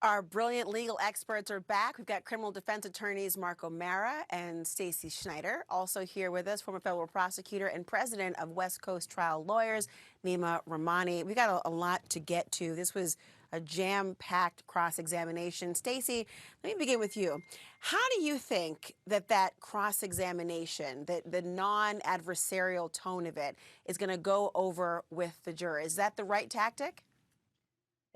Our brilliant legal experts are back. We've got criminal defense attorneys Mark O'Mara and Stacey Schneider. Also here with us, former federal prosecutor and president of West Coast Trial Lawyers, Nima Rahmani. We got a lot to get to. This was a jam-packed cross-examination. Stacey, let me begin with you. How do you think that cross-examination, that the non-adversarial tone of it, is going to go over with the jury? Is that the right tactic?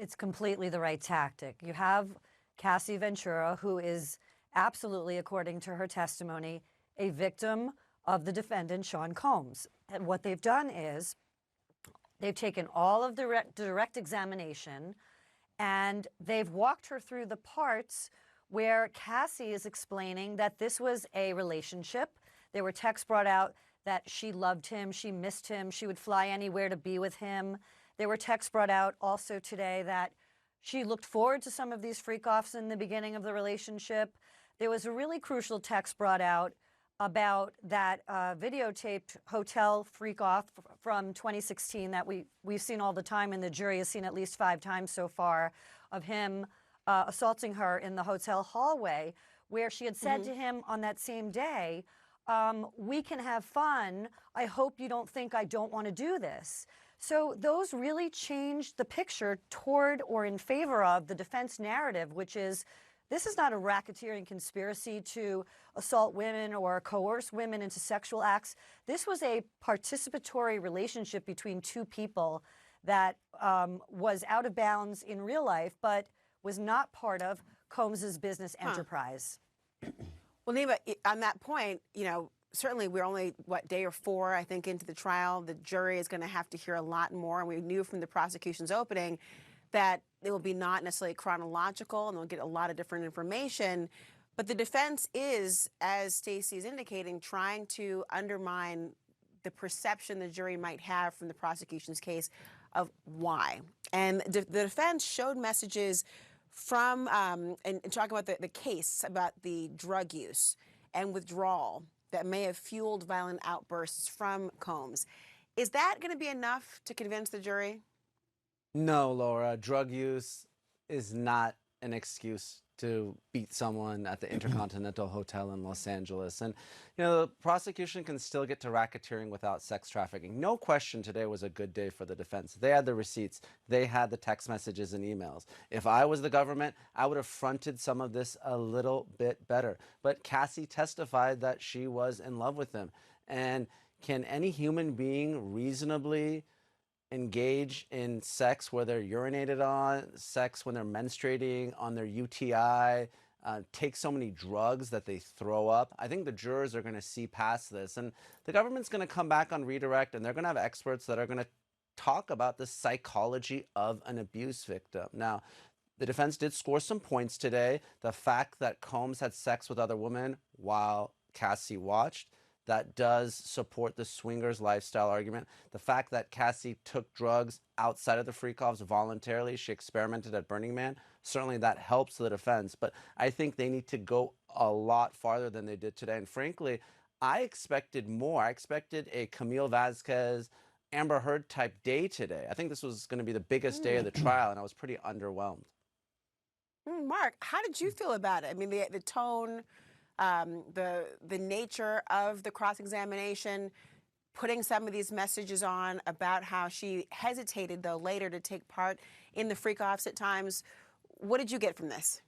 It's completely the right tactic. You have Cassie Ventura, who is absolutely, according to her testimony, a victim of the defendant, Sean Combs. And what they've done is they've taken all of the direct examination and they've walked her through the parts where Cassie is explaining that this was a relationship. There were texts brought out that she loved him, she missed him, she would fly anywhere to be with him. There were texts brought out also today that she looked forward to some of these freak-offs in the beginning of the relationship. There was a really crucial text brought out about that videotaped hotel freak-off from 2016 that we've seen all the time, and the jury has seen at least 5 times so far, of him assaulting her in the hotel hallway, where she had said to him on that same day, we can have fun. I hope you don't think I don't want to do this. So those really changed the picture toward or in favor of the defense narrative, which is this is not a racketeering conspiracy to assault women or coerce women into sexual acts. This was a participatory relationship between 2 people that was out of bounds in real life, but was not part of Combs's business enterprise. Well, Nima, on that point, you know, certainly we're only, day or 4, I think, into the trial. The jury is going to have to hear a lot more. And we knew from the prosecution's opening that it will be not necessarily chronological and they'll get a lot of different information. But the defense is, as Stacey's indicating, trying to undermine the perception the jury might have from the prosecution's case of why. And the defense showed messages from, and talking about the case about the drug use and withdrawal that may have fueled violent outbursts from Combs. Is that going to be enough to convince the jury? No, Laura. Drug use is not an excuse to beat someone at the Intercontinental Hotel in Los Angeles. And, you know, the prosecution can still get to racketeering without sex trafficking. No question today was a good day for the defense. They had the receipts. They had the text messages and emails. If I was the government, I would have fronted some of this a little bit better. But Cassie testified that she was in love with him. And can any human being reasonably engage in sex where they're urinated on, sex when they're menstruating, on their UTI, take so many drugs that they throw up? I think the jurors are going to see past this. And the government's going to come back on redirect, and they're going to have experts that are going to talk about the psychology of an abuse victim. Now, the defense did score some points today. The fact that Combs had sex with other women while Cassie watched, that does support the swingers lifestyle argument. The fact that Cassie took drugs outside of the freak-offs voluntarily, she experimented at Burning Man, certainly that helps the defense. But I think they need to go a lot farther than they did today. And frankly, I expected more. I expected a Camille Vasquez, Amber Heard type day today. I think this was going to be the biggest day of the trial, and I was pretty underwhelmed. Mark, how did you feel about it? I mean, the tone, the nature of the cross-examination, putting some of these messages on about how she hesitated, though, later to take part in the freak-offs at times. What did you get from this?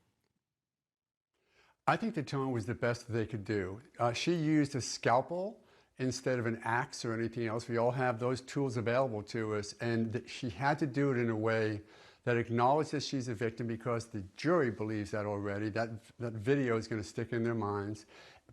I think the tone was the best that they could do. She used a scalpel instead of an axe or anything else. We all have those tools available to us, and she had to do it in a way that acknowledges she's a victim, because the jury believes that already. That video is going to stick in their minds.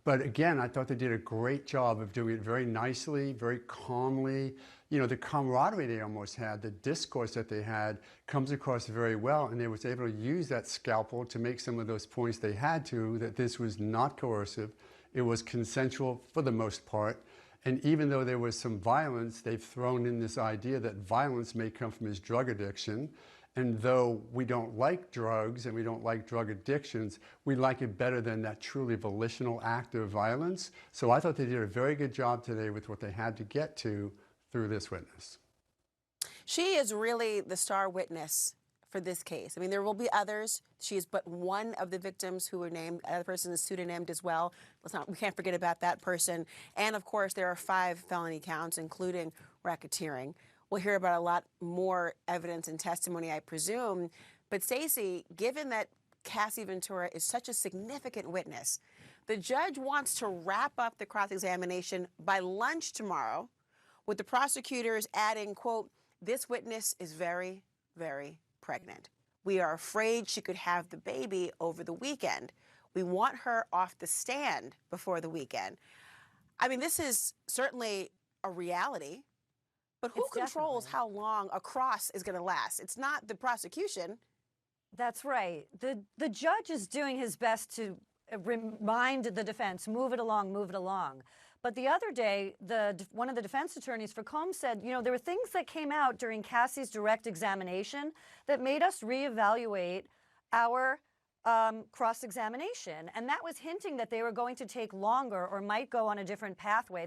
But again, I thought they did a great job of doing it very nicely, very calmly. You know, the camaraderie they almost had, the discourse that they had, comes across very well, and they was able to use that scalpel to make some of those points they had to, that this was not coercive. It was consensual for the most part. And even though there was some violence, they've thrown in this idea that violence may come from his drug addiction. And though we don't like drugs and we don't like drug addictions, we like it better than that truly volitional act of violence. So I thought they did a very good job today with what they had to get to through this witness. She is really the star witness for this case? I mean, there will be others. She is but one of the victims who were named. The other person is pseudonymed as well. We can't forget about that person. And of course, there are 5 felony counts, including racketeering. We'll hear about a lot more evidence and testimony, I presume. But Stacey, given that Cassie Ventura is such a significant witness, the judge wants to wrap up the cross-examination by lunch tomorrow, with the prosecutors adding, quote, "This witness is very, very pregnant. We are afraid she could have the baby over the weekend. We want her off the stand before the weekend." I mean, this is certainly a reality, but who It's controls definitely. how long a cross is going to last? It's not the prosecution. That's right. The judge is doing his best to remind the defense, move it along, move it along. But the other day, one of the defense attorneys for Combs said, you know, there were things that came out during Cassie's direct examination that made us reevaluate our cross-examination. And that was hinting that they were going to take longer or might go on a different pathway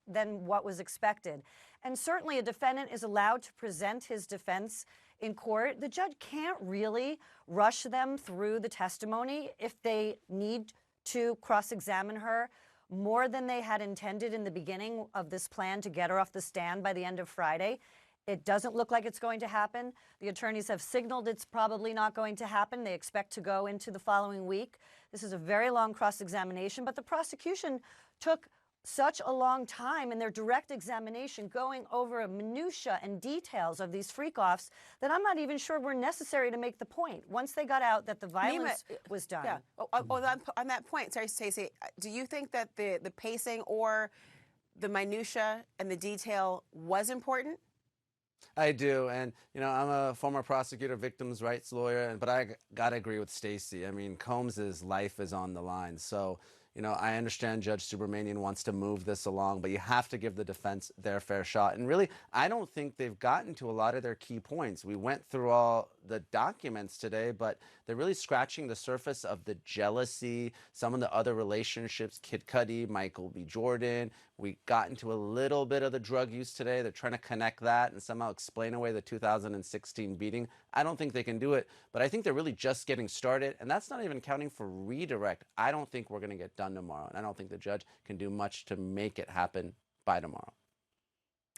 than what was expected. And certainly a defendant is allowed to present his defense in court. The judge can't really rush them through the testimony if they need to cross-examine her more than they had intended in the beginning of this plan to get her off the stand by the end of Friday. It doesn't look like it's going to happen. The attorneys have signaled it's probably not going to happen. They expect to go into the following week. This is a very long cross-examination, but the prosecution took such a long time in their direct examination going over minutia and details of these freak-offs that I'm not even sure were necessary to make the point. Once they got out that the violence was done. Yeah. On that point, sorry, Stacey, do you think that the pacing or the minutia and the detail was important? I do, and you know, I'm a former prosecutor, victims' rights lawyer, but I gotta agree with Stacey. I mean, Combs's life is on the line, so you know, I understand Judge Subramanian wants to move this along, but you have to give the defense their fair shot. And really, I don't think they've gotten to a lot of their key points. We went through all the documents today, but they're really scratching the surface of the jealousy, some of the other relationships, Kid Cudi, Michael B. Jordan. We got into a little bit of the drug use today. They're trying to connect that and somehow explain away the 2016 beating. I don't think they can do it, but I think they're really just getting started, and that's not even counting for redirect. I don't think we're going to get done tomorrow, and I don't think the judge can do much to make it happen by tomorrow.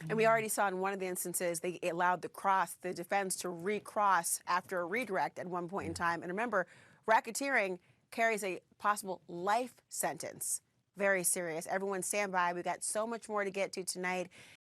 And we already saw in one of the instances, they allowed the defense to recross after a redirect at one point in time. And remember, racketeering carries a possible life sentence. Very serious. Everyone stand by. We've got so much more to get to tonight